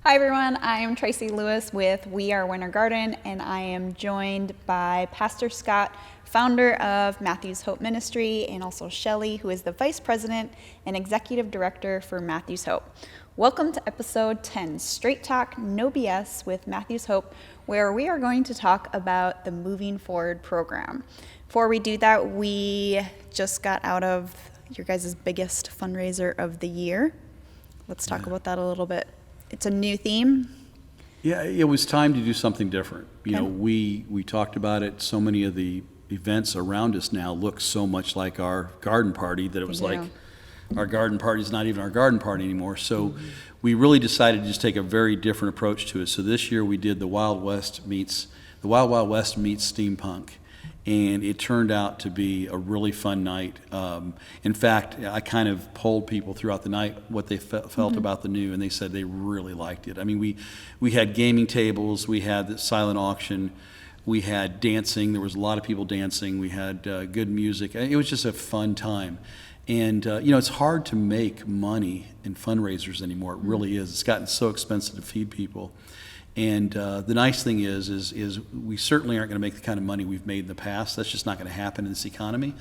Hi everyone, I am Tracy Lewis with We Are Winter Garden, and I am joined by Pastor Scott, founder of Matthew's Hope Ministry, and also Shelley, who is the Vice President and Executive Director for Matthew's Hope. Welcome to episode 10, Straight Talk, No BS with Matthew's Hope, where we are going to talk about the Moving Forward program. Before we do that, we just got out of your guys' biggest fundraiser of the year. Let's talk about that a little bit. It's a new theme. Yeah, it was time to do something different. You Okay. know, we talked about it. So many of the events around us now look so much like our garden party that it was like our garden party is not even our garden party anymore. So we really decided to just take a very different approach to it. So this year we did the Wild Wild West meets steampunk. And it turned out to be a really fun night. In fact, I kind of polled people throughout the night what they felt about the new, and they said they really liked it. I mean, we had gaming tables, we had the silent auction, we had dancing. There was a lot of people dancing. We had good music. It was just a fun time. And, it's hard to make money in fundraisers anymore. It really is. It's gotten so expensive to feed people. And the nice thing is we certainly aren't going to make the kind of money we've made in the past. That's just not going to happen in this economy.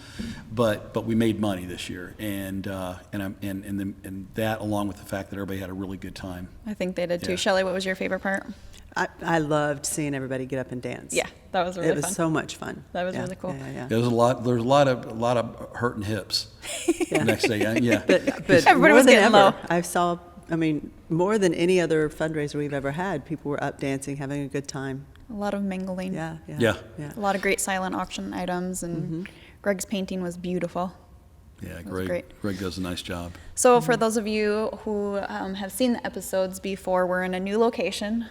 But we made money this year, and that, along with the fact that everybody had a really good time. I think they did too. Yeah. Shelley, what was your favorite part? I loved seeing everybody get up and dance. Yeah, that was really fun. It was so much fun. That was really cool. Yeah. There was a lot of hurting hips the next day. Yeah. But Everybody more was than getting ever, low. more than any other fundraiser we've ever had, people were up dancing, having a good time. A lot of mingling. Yeah. A lot of great silent auction items, and Greg's painting was beautiful. Yeah, was great. Greg does a nice job. So for those of you who have seen the episodes before, we're in a new location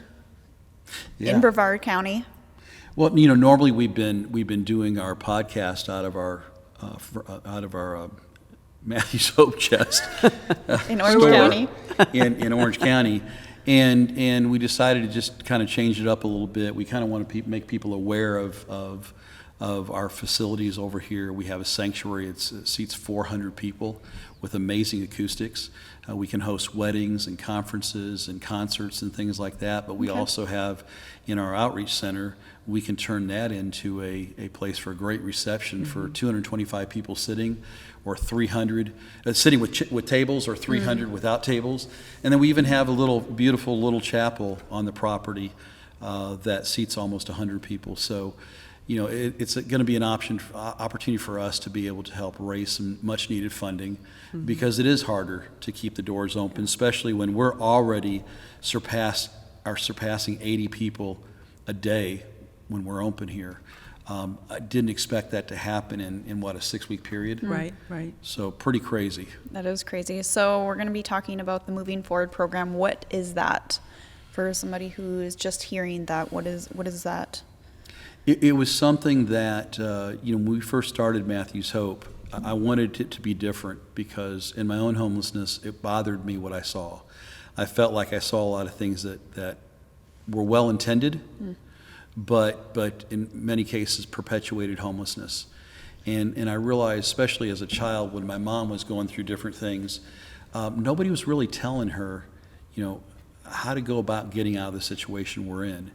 in Brevard County. Well, normally we've been doing our podcast out of our Matthew's Hope Chest In Orange County. in Orange County, and we decided to just kind of change it up a little bit. We kind of want to make people aware of our facilities over here. We have a sanctuary. It seats 400 people with amazing acoustics. We can host weddings and conferences and concerts and things like that, but we also have in our outreach center, we can turn that into a place for a great reception for 225 people sitting, or 300 sitting with tables, or 300 without tables. And then we even have a beautiful little chapel on the property that seats almost 100 people. So it's going to be an opportunity for us to be able to help raise some much needed funding, because it is harder to keep the doors open, especially when we're already surpassing 80 people a day when we're open here. I didn't expect that to happen in a 6-week period. Right. So pretty crazy. That is crazy. So we're going to be talking about the Moving Forward program. What is that? For somebody who is just hearing that, what is that? It was something that, when we first started Matthew's Hope, I wanted it to be different, because in my own homelessness, it bothered me what I saw. I felt like I saw a lot of things that were well-intended, but in many cases perpetuated homelessness. And I realized, especially as a child, when my mom was going through different things, nobody was really telling her, how to go about getting out of the situation we're in.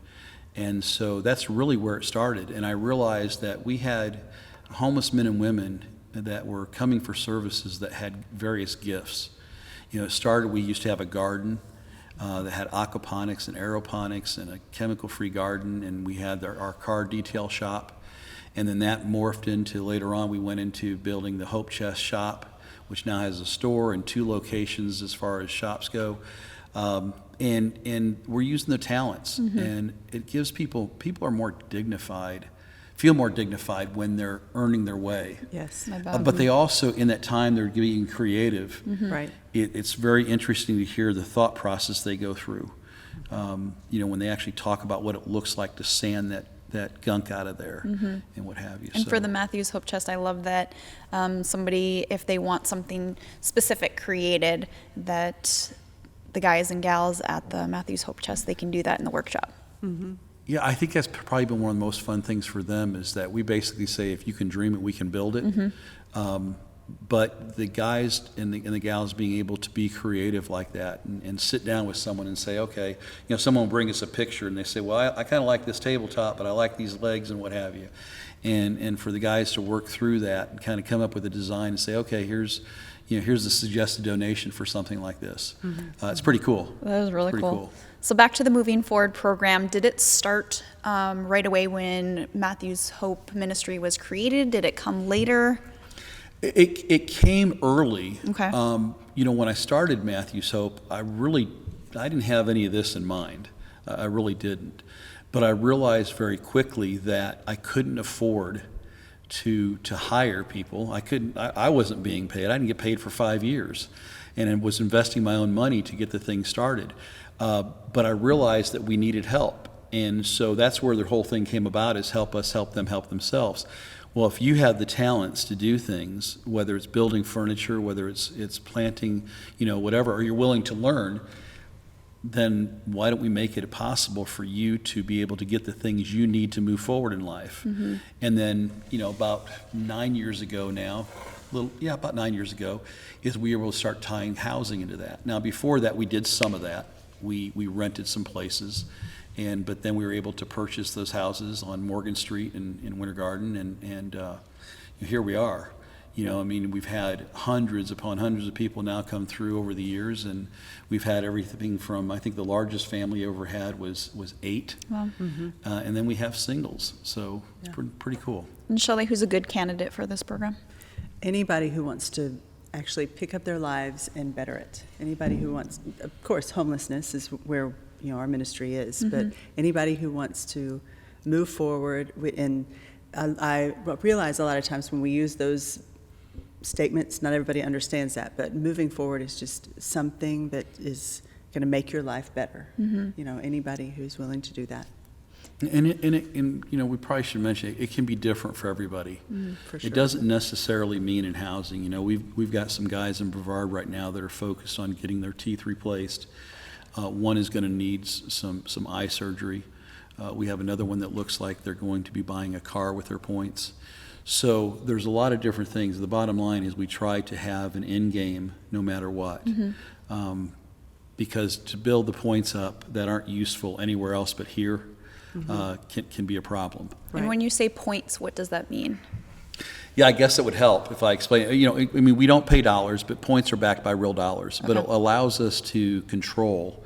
And so that's really where it started. And I realized that we had homeless men and women that were coming for services that had various gifts. It started, we used to have a garden that had aquaponics and aeroponics and a chemical-free garden, and we had our car detail shop. And then that morphed into, later on, we went into building the Hope Chest shop, which now has a store and 2 locations as far as shops go. And we're using the talents, and it gives people are more dignified, feel more dignified when they're earning their way. Yes. But they also, in that time, they're being creative. Right. It's very interesting to hear the thought process they go through. When they actually talk about what it looks like to sand that gunk out of there and what have you. And for the Matthew's Hope Chest, I love that somebody, if they want something specific created, that the guys and gals at the Matthew's Hope Chest, they can do that in the workshop. Yeah, I think that's probably been one of the most fun things for them, is that we basically say, if you can dream it, we can build it. But the guys and the gals being able to be creative like that and sit down with someone and say, okay, someone will bring us a picture and they say, well, I kind of like this tabletop, but I like these legs and what have you. And for the guys to work through that and kind of come up with a design and say, okay, here's the suggested donation for something like this. It's pretty cool. That was really Pretty cool. So back to the Moving Forward program, did it start right away when Matthew's Hope Ministry was created? Did it come later? It came early. Okay. When I started Matthew's Hope, I didn't have any of this in mind. I really didn't. But I realized very quickly that I couldn't afford to hire people. I wasn't being paid. I didn't get paid for 5 years, and I was investing my own money to get the thing started. But I realized that we needed help, and so that's where the whole thing came about: is help us help them help themselves. Well, if you have the talents to do things, whether it's building furniture, whether it's planting, whatever, or you're willing to learn, then why don't we make it possible for you to be able to get the things you need to move forward in life? And then, about 9 years ago now, about 9 years ago, is we were able to start tying housing into that. Now, before that, we did some of that. We rented some places, but then we were able to purchase those houses on Morgan Street in Winter Garden, and here we are. We've had hundreds upon hundreds of people now come through over the years, and we've had everything from, I think the largest family ever had was 8. Wow. And then we have singles, so it's pretty cool. And Shelley, who's a good candidate for this program? Anybody who wants to actually pick up their lives and better it. Anybody who wants, of course, homelessness is where our ministry is, but anybody who wants to move forward. And I realize a lot of times when we use those statements, not everybody understands that, but moving forward is just something that is going to make your life better. Anybody who's willing to do that. And we probably should mention it can be different for everybody. For sure. It doesn't necessarily mean in housing. We've got some guys in Brevard right now that are focused on getting their teeth replaced. One is going to need some eye surgery. We have another one that looks like they're going to be buying a car with their points. So there's a lot of different things. The bottom line is we try to have an end game no matter what. Because to build the points up that aren't useful anywhere else but here can be a problem. And when you say points, what does that mean? Yeah, I guess it would help if I explain. We don't pay dollars, but points are backed by real dollars. Okay. But it allows us to control.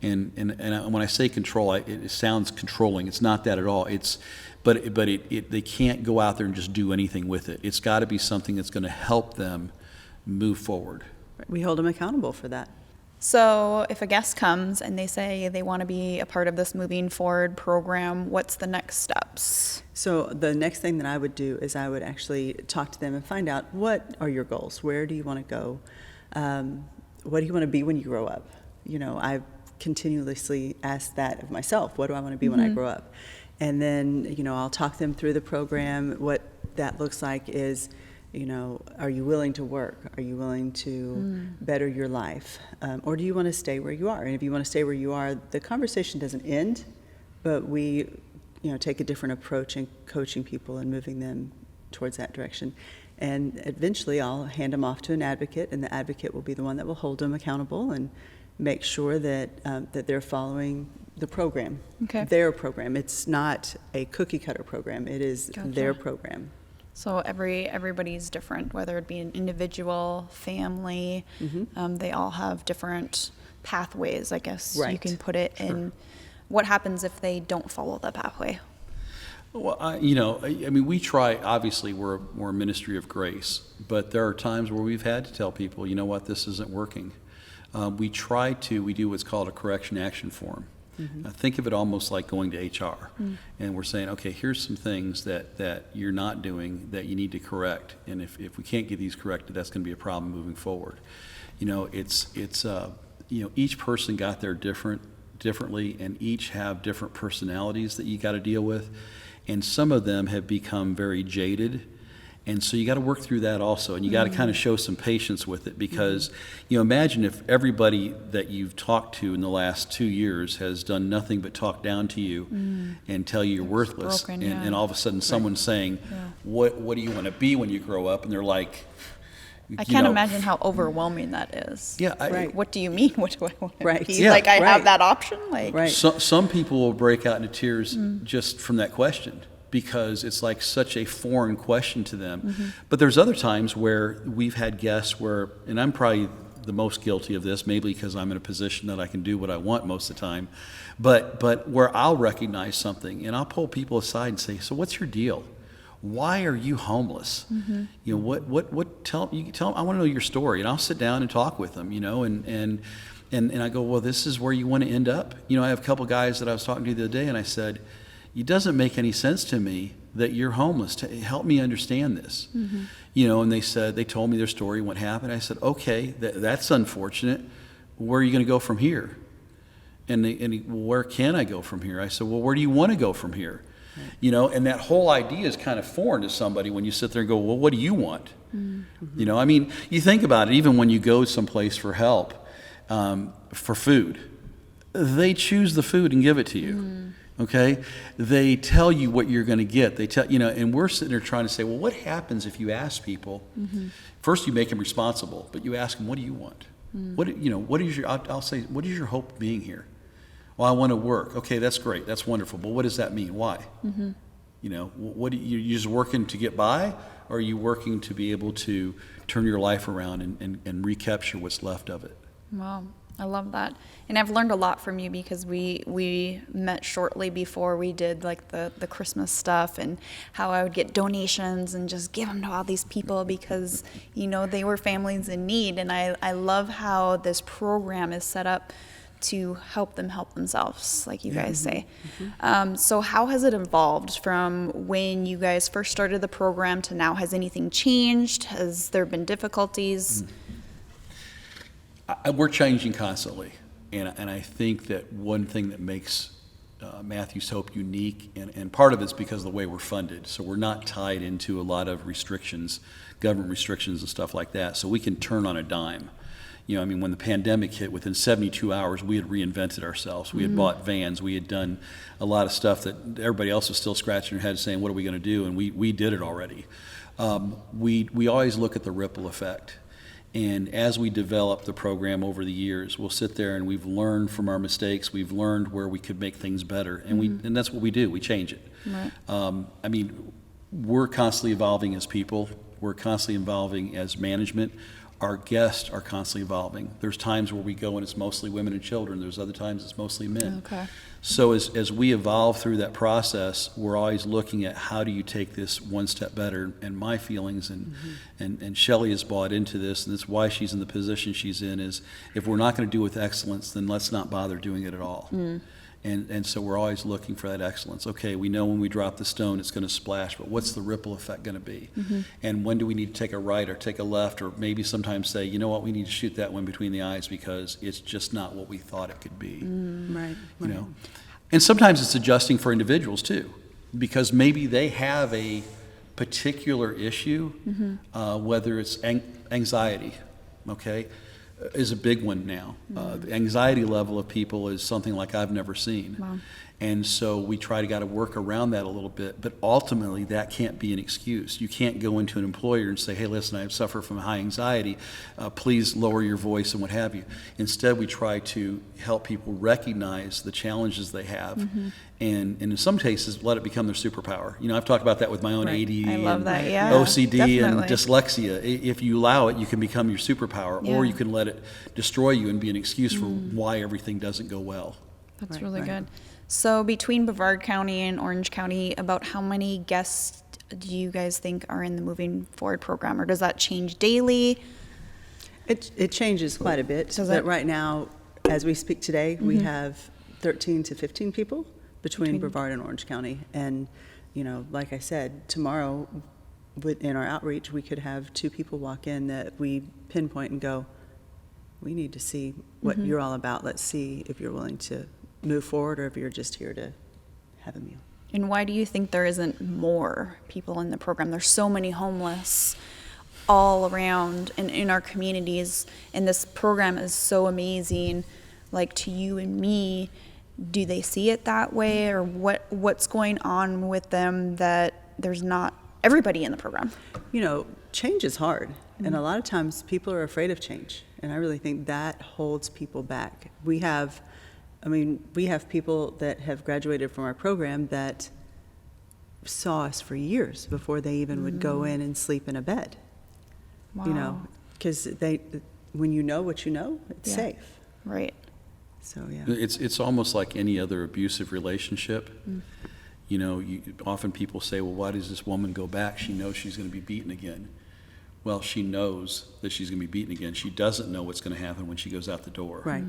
And when I say control, it sounds controlling. It's not that at all. But they can't go out there and just do anything with it. It's got to be something that's going to help them move forward. We hold them accountable for that. So if a guest comes and they say they want to be a part of this Moving Forward program, what's the next steps? So the next thing that I would do is I would actually talk to them and find out, what are your goals? Where do you want to go? What do you want to be when you grow up? I've continuously asked that of myself. What do I want to be when I grow up? And then, I'll talk them through the program. What that looks like is, are you willing to work? Are you willing to better your life? Or do you want to stay where you are? And if you want to stay where you are, the conversation doesn't end, but we, take a different approach in coaching people and moving them towards that direction. And eventually I'll hand them off to an advocate, and the advocate will be the one that will hold them accountable and make sure that that they're following the program, their program. It's not a cookie cutter program. It is their program. So everybody's different, whether it be an individual, family. They all have different pathways, I guess you can put it. And what happens if they don't follow the pathway? Well, we try. Obviously, we're a ministry of grace, but there are times where we've had to tell people, this isn't working. We do what's called a correction action form. Think of it almost like going to HR, and we're saying, okay, here's some things that you're not doing that you need to correct, and if we can't get these corrected, that's going to be a problem moving forward. Each person got there differently, and each have different personalities that you got to deal with, and some of them have become very jaded. And so you got to work through that also, and you got to kind of show some patience with it, because imagine if everybody that you've talked to in the last 2 years has done nothing but talk down to you and tell you you're worthless, broken, and all of a sudden someone's saying, what do you want to be when you grow up? And they're like, I you can't know, imagine how overwhelming that is. Yeah, Right. What do you mean? What do I want to Right. be? Yeah, Like, I have right. that option? Like, Right. Some people will break out into tears just from that question because it's like such a foreign question to them. But there's other times where we've had guests where, and I'm probably the most guilty of this, maybe because I'm in a position that I can do what I want most of the time, but where I'll recognize something and I'll pull people aside and say, so what's your deal? Why are you homeless? You know, tell I want to know your story, and I'll sit down and talk with them, you know, and I go, well, this is where you want to end up. You know, I have a couple guys that I was talking to the other day, and I said, it doesn't make any sense to me that you're homeless. Help me understand this. You know, and they told me their story, what happened. I said, okay, that's unfortunate. Where are you going to go from here? And where can I go from here? I said, well, where do you want to go from here? You know, and that whole idea is kind of foreign to somebody when you sit there and go, well, what do you want? You know, I mean, you think about it, even when you go someplace for help, for food, they choose the food and give it to you. Okay? They tell you what you're going to get. They tell, you know, and we're sitting there trying to say, well, what happens if you ask people? First, you make them responsible, but you ask them, what do you want? What, you know, what is your, I'll say, what is your hope of being here? Well, I want to work. Okay, that's great. That's wonderful. But what does that mean? Why? You know, what you just working to get by, or are you working to be able to turn your life around and recapture what's left of it? wow, I love that. And I've learned a lot from you because we met shortly before we did like the Christmas stuff, and how I would get donations and just give them to all these people because, you know, they were families in need. And I love how this program is set up to help them help themselves, like you guys say. So how has it evolved from when you guys first started the program to now? Has anything changed? Has there been difficulties? We're changing constantly, and I think that one thing that makes Matthew's Hope unique, and part of it's because of the way we're funded. So we're not tied into a lot of restrictions, government restrictions and stuff like that, so we can turn on a dime. You know, I mean, when the pandemic hit, within 72 hours, we had reinvented ourselves. We had bought vans. We had done a lot of stuff that everybody else was still scratching their head saying, what are we going to do? And we did it already. We always look at the ripple effect. And as we develop the program over the years, we'll sit there and we've learned from our mistakes. We've learned where we could make things better. And and that's what we do. We change it. Right. I mean, we're constantly evolving as people. We're constantly evolving as management. Our guests are constantly evolving. There's times where we go and it's mostly women and children. There's other times it's mostly men. Okay. So as we evolve through that process, we're always looking at how do you take this one step better. And my feelings, and Shelley has bought into this, and that's why she's in the position she's in, is if we're not going to do it with excellence, then let's not bother doing it at all. And so we're always looking for that excellence. Okay, we know when we drop the stone it's going to splash, but what's the ripple effect going to be? And when do we need to take a right or take a left, or maybe sometimes say, you know what, we need to shoot that one between the eyes because it's just not what we thought it could be. Right. You know, and sometimes it's adjusting for individuals too, because maybe they have a particular issue, whether it's anxiety, okay, is a big one now. The anxiety level of people is something like I've never seen. Wow. And so we try to work around that a little bit, but ultimately that can't be an excuse. You can't go into an employer and say, hey, listen, I suffer from high anxiety, please lower your voice and what have you. Instead, we try to help people recognize the challenges they have, and in some cases, let it become their superpower. You know, I've talked about that with my own Right. ADD I love and that, yeah, OCD and definitely. dyslexia. If you allow it, you can become your superpower, Yeah. or you can let it destroy you and be an excuse for why everything doesn't go well. That's Right, really right. good. So between Brevard County and Orange County, about how many guests do you guys think are in the Moving Forward program, or does that change daily? It changes quite a bit. Does But it? right now, as we speak today, we have 13 to 15 people between Brevard and Orange County. And, you know, like I said, tomorrow in our outreach, we could have 2 people walk in that we pinpoint and go, we need to see what you're all about. Let's see if you're willing to move forward or if you're just here to have a meal. And why do you think there isn't more people in the program? There's so many homeless all around and in our communities, and this program is so amazing. Like, to you and me, do they see it that way, or what's going on with them that there's not everybody in the program? You know, change is hard. And a lot of times people are afraid of change. And I really think that holds people back. We have people that have graduated from our program that saw us for years before they even would go in and sleep in a bed. Wow. You know, because when you know what you know, it's safe. Right. So, yeah. It's almost like any other abusive relationship. You know, often people say, well, why does this woman go back? She knows she's going to be beaten again. Well, she knows that she's going to be beaten again. She doesn't know what's going to happen when she goes out the door. Right.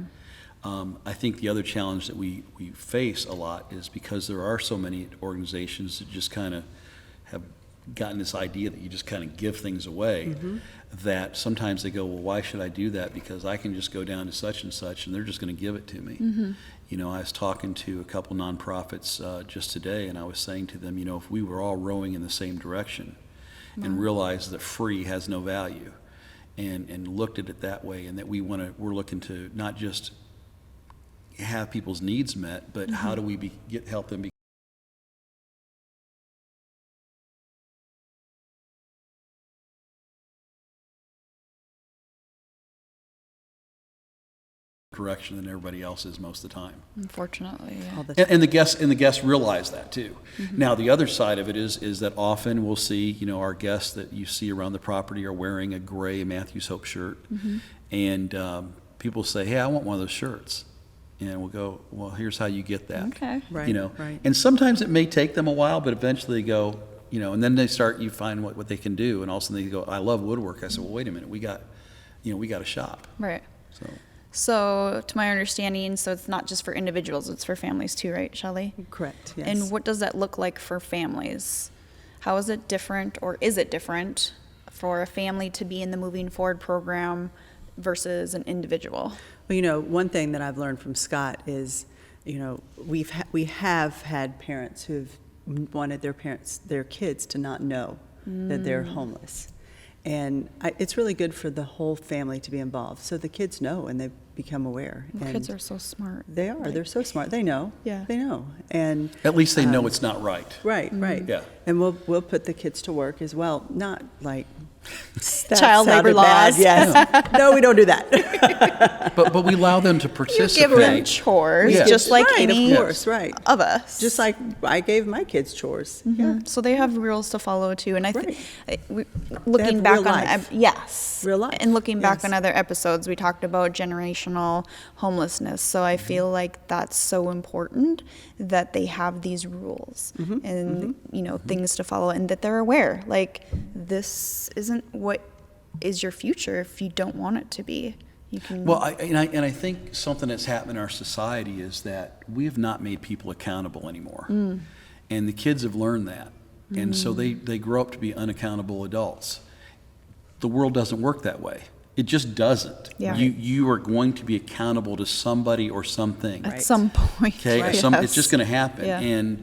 I think the other challenge that we face a lot is because there are so many organizations that just kind of have gotten this idea that you just kind of give things away, that sometimes they go, well, why should I do that? Because I can just go down to such and such and they're just going to give it to me. You know, I was talking to a couple nonprofits just today, and I was saying to them, you know, if we were all rowing in the same direction and realized that free has no value, and looked at it that way, and that we're looking to not just have people's needs met, but how do we help them be direction than everybody else is most of the time. Unfortunately, yeah. All the time. And the guests realize that too. Now the other side of it is that often we'll see, you know, our guests that you see around the property are wearing a gray Matthews Hope shirt, and people say, hey, I want one of those shirts. And we'll go, well, here's how you get that. Okay. Right, You know, right. and sometimes it may take them a while, but eventually they go, you know, and then you find what they can do, and all of a sudden they go, I love woodwork. I said, well, wait a minute, we got a shop. Right. So So, to my understanding, so it's not just for individuals, it's for families too, right, Shelley? Correct, yes. And what does that look like for families? How is it different, or is it different for a family to be in the Moving Forward program versus an individual? Well, you know, one thing that I've learned from Scott is, you know, we have had parents who've wanted their kids to not know that they're homeless. And it's really good for the whole family to be involved, so the kids know and they become aware. And Kids are so smart. they are. They're so smart. They know. Yeah. They know. And at least they know it's not right. right. Yeah. And we'll put the kids to work as well. Not like that Child labor sounded bad, laws. Yes. No, we don't do that. But we allow them to You participate. give them chores, Yeah. just like Right, any of course, right. of us. Just like I gave my kids chores. Yeah. So they have rules to follow too, and Right. Looking have back real on life. yes, Real life, and looking back yes. on other episodes, we talked about generational homelessness. So I feel like that's so important that they have these rules and you know things to follow, and that they're aware. Like this isn't what is your future if you don't want it to be. You can. Well, I think something that's happened in our society is that we have not made people accountable anymore. And the kids have learned that. And so they grow up to be unaccountable adults. The world doesn't work that way. It just doesn't. Yeah. You are going to be accountable to somebody or something. at some point. Okay? Right. It's just going to happen. Yeah.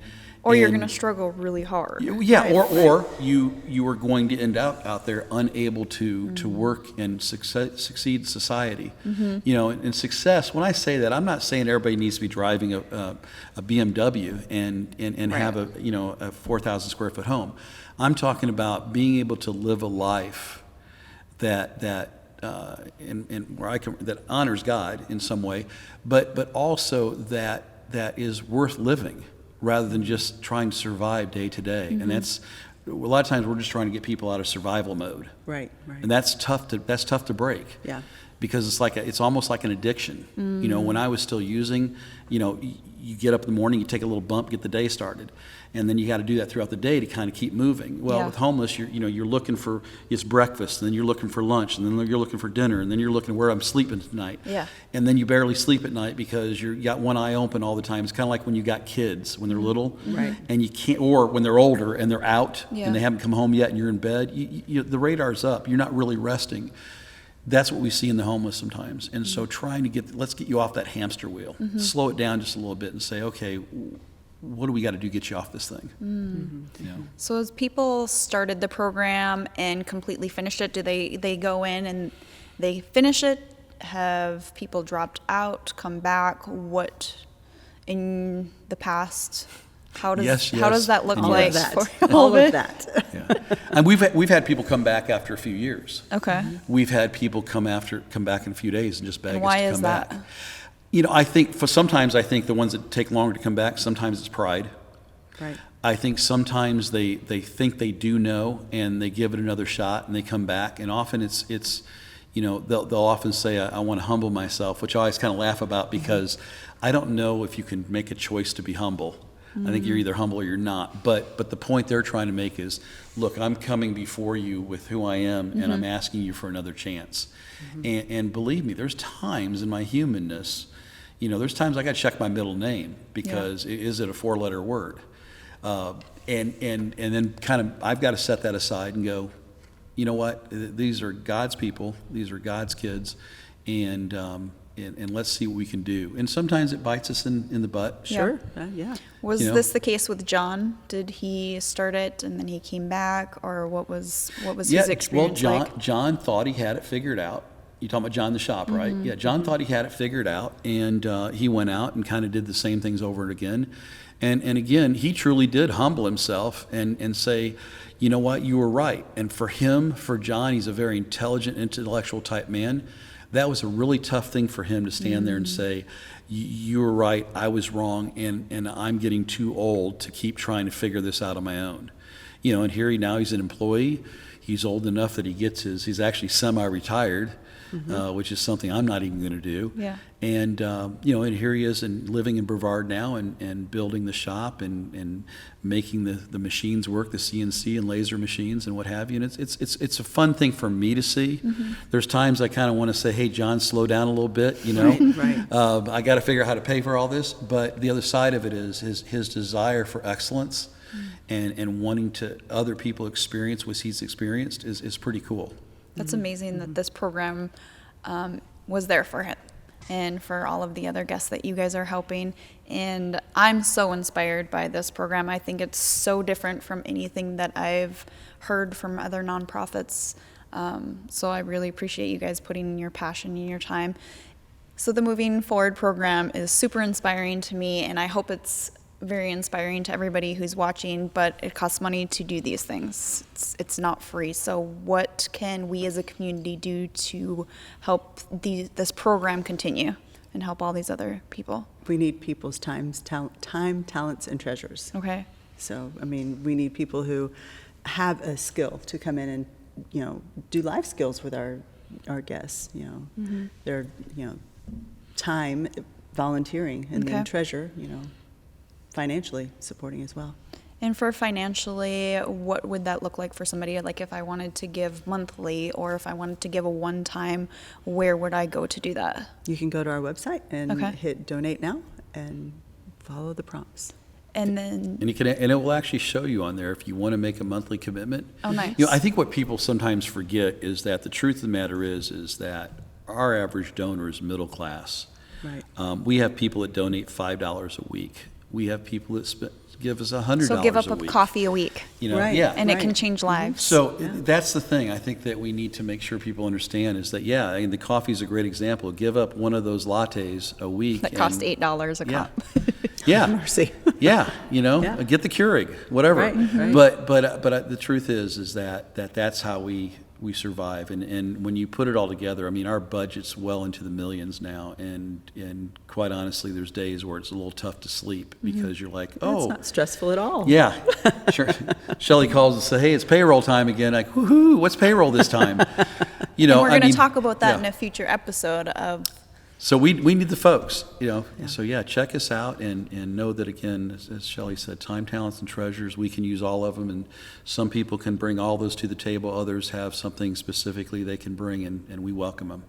Or you're and- going to struggle really hard. Yeah, or you are going to end up out there unable to work and succeed in society. You know, and success, when I say that, I'm not saying everybody needs to be driving a BMW and have a 4,000 square foot home. I'm talking about being able to live a life that honors God in some way, but also that is worth living, rather than just trying to survive day to day. And that's a lot of times we're just trying to get people out of survival mode. Right. And that's tough to break. Yeah. Because it's almost like an addiction. You know, when I was still using, you know, you get up in the morning, you take a little bump, get the day started, and then you got to do that throughout the day to kind of keep moving. Well, Yeah. with homeless, you're looking for, it's breakfast, and then you're looking for lunch, and then you're looking for dinner, and then you're looking where I'm sleeping tonight. Yeah. And then you barely sleep at night because you got one eye open all the time. It's kind of like when you got kids when they're little, Right. and you can't, or when they're older and they're out Yeah. and they haven't come home yet, and you're in bed. The radar's up. You're not really resting. That's what we see in the homeless sometimes. And so let's get you off that hamster wheel, slow it down just a little bit and say, okay, what do we got to do to get you off this thing? You know? So as people started the program and completely finished it, do they go in and they finish it? Have people dropped out, come back? What in the past How does Yes, how does yes, that look and like yes. for All it? of that. Yeah. And we've had people come back after a few years. Okay. We've had people come back in a few days and just beg And us why to is come that? back. You know, I think sometimes the ones that take longer to come back, sometimes it's pride. Right. I think sometimes they think they do know and they give it another shot and they come back, and often it's you know, they'll often say, I want to humble myself, which I always kind of laugh about because I don't know if you can make a choice to be humble. I think you're either humble or you're not. But the point they're trying to make is, look, I'm coming before you with who I am, and I'm asking you for another chance. And believe me, there's times in my humanness, you know, there's times I got to check my middle name because is it a 4-letter word? And then kind of I've got to set that aside and go, you know what? These are God's people. These are God's kids, and let's see what we can do. And sometimes it bites us in the butt. Sure. Yeah. Was You know? this the case with John? Did he start it and then he came back, or what was his experience like? John thought he had it figured out. You talking about John the shop, right? Yeah, John thought he had it figured out, and he went out and kind of did the same things over and again. And again, he truly did humble himself and say, you know what, you were right. And for John, he's a very intelligent, intellectual type man. That was a really tough thing for him to stand there and say, you were right, I was wrong, and I'm getting too old to keep trying to figure this out on my own. You know, and here he's an employee. He's old enough that he's actually semi-retired, which is something I'm not even going to do. Yeah. And, you know, and here he is living in Brevard now and building the shop and making the machines work, the CNC and laser machines and what have you. And it's a fun thing for me to see. There's times I kind of want to say, hey, John, slow down a little bit, you know. Right. I got to figure out how to pay for all this. But the other side of it is his desire for excellence and wanting to other people experience what he's experienced is pretty cool. That's amazing that this program was there for him and for all of the other guests that you guys are helping. And I'm so inspired by this program. I think it's so different from anything that I've heard from other nonprofits. So I really appreciate you guys putting in your passion and your time. So the Moving Forward program is super inspiring to me, and I hope it's very inspiring to everybody who's watching, but it costs money to do these things. It's not free. So what can we as a community do to help this program continue and help all these other people? We need people's time, talents, and treasures. Okay. So, I mean, we need people who have a skill to come in and, you know, do life skills with our guests, you know. Their, you know, time, volunteering, and then treasure, you know, financially supporting as well. And for financially, what would that look like for somebody? Like if I wanted to give monthly or if I wanted to give a one-time, where would I go to do that? You can go to our website and Okay. hit donate now and follow the prompts. And then, And it will actually show you on there if you want to make a monthly commitment. oh, nice. You know, I think what people sometimes forget is that the truth of the matter is that our average donor is middle class. Right. We have people that donate $5 a week. We have people that give us $100 a week. So give up a coffee a week, You know, Right. yeah. and it Right. can change lives. So that's the thing I think that we need to make sure people understand is that, yeah, I mean, the coffee is a great example. Give up one of those lattes a week. That cost and- $8 a Yeah. cup. Yeah. Mercy. Yeah, you know, Yeah. get the Keurig, whatever. Right, right. But the truth is that's how we survive. And when you put it all together, I mean, our budget's well into the millions now, and quite honestly, there's days where it's a little tough to sleep because you're like, It's oh, not stressful at all. yeah, sure. Shelley calls and says, hey, it's payroll time again. Like, woohoo, what's payroll this time? You know, And we're I going mean, to talk about that yeah. in a future episode of. So we need the folks, you know. So yeah, check us out and know that, again, as Shelley said, time, talents, and treasures, we can use all of them, and some people can bring all those to the table. Others have something specifically they can bring, and we welcome them.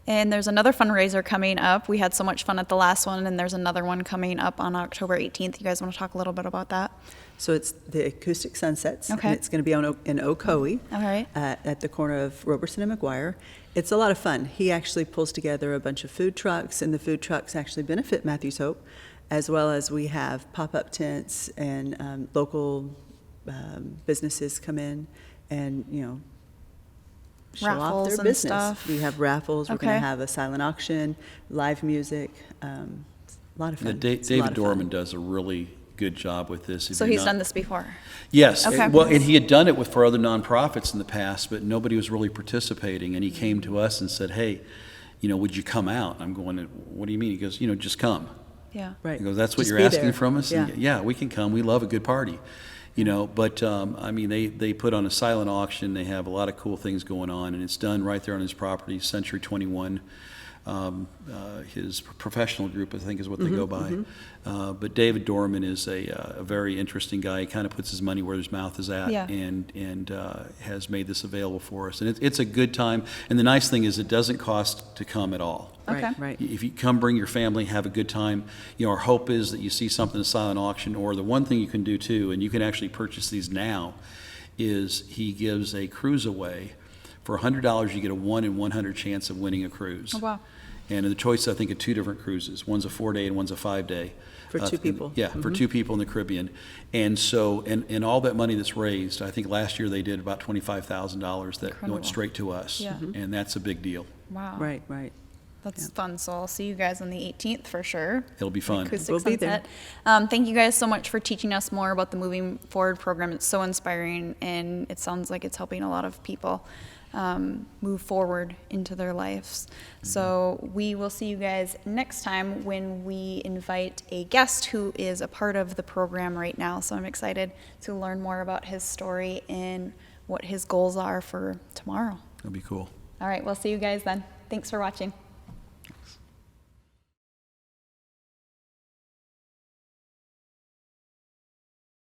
And there's another fundraiser coming up. We had so much fun at the last one, and there's another one coming up on October 18th. You guys want to talk a little bit about that? So it's the Acoustic Sunsets. Okay. And it's going to be in Ocoee. All right. At the corner of Roberson and McGuire. It's a lot of fun. He actually pulls together a bunch of food trucks, and the food trucks actually benefit Matthew's Hope, as well as we have pop-up tents and local businesses come in and, you know, show off Raffles their and business. stuff. We have raffles. We're going Okay. to have a silent auction, live music, a lot of fun. It's a lot David of fun. Dorman does a really good job with this. If So you're he's not- done this before. Yes. Okay. Well, and he had done it for other nonprofits in the past, but nobody was really participating. And he came to us and said, hey, would you come out? I'm going, what do you mean? He goes, just come. Yeah. Right. He goes, that's what Just you're be asking there. from us? Yeah. And yeah, we can come. We love a good party. But they put on a silent auction. They have a lot of cool things going on, and it's done right there on his property, Century 21. His professional group, I think, is what they go by. But David Dorman is a very interesting guy. He kind of puts his money where his mouth is at, Yeah. and has made this available for us. And it's a good time. And the nice thing is, it doesn't cost to come at all. Okay. Right. If you come, bring your family, have a good time. Our hope is that you see something at silent auction, or the one thing you can do too, and you can actually purchase these now, is he gives a cruise away. For $100, you get a 1 in 100 chance of winning a cruise. Oh, wow. And the choice, I think, of 2 different cruises. One's a 4-day and one's a 5-day. For 2 people. Yeah, for 2 people in the Caribbean. And so, and all that money that's raised, I think last year they did about $25,000 that Incredible. went straight to us. Yeah. And that's a big deal. Wow. Right. That's fun. So I'll see you guys on the 18th for sure. It'll be fun. Acoustic We'll be there. Sunset. Thank you guys so much for teaching us more about the Moving Forward program. It's so inspiring, and it sounds like it's helping a lot of people move forward into their lives. So we will see you guys next time when we invite a guest who is a part of the program right now. So I'm excited to learn more about his story and what his goals are for tomorrow. That'll be cool. All right, we'll see you guys then. Thanks for watching.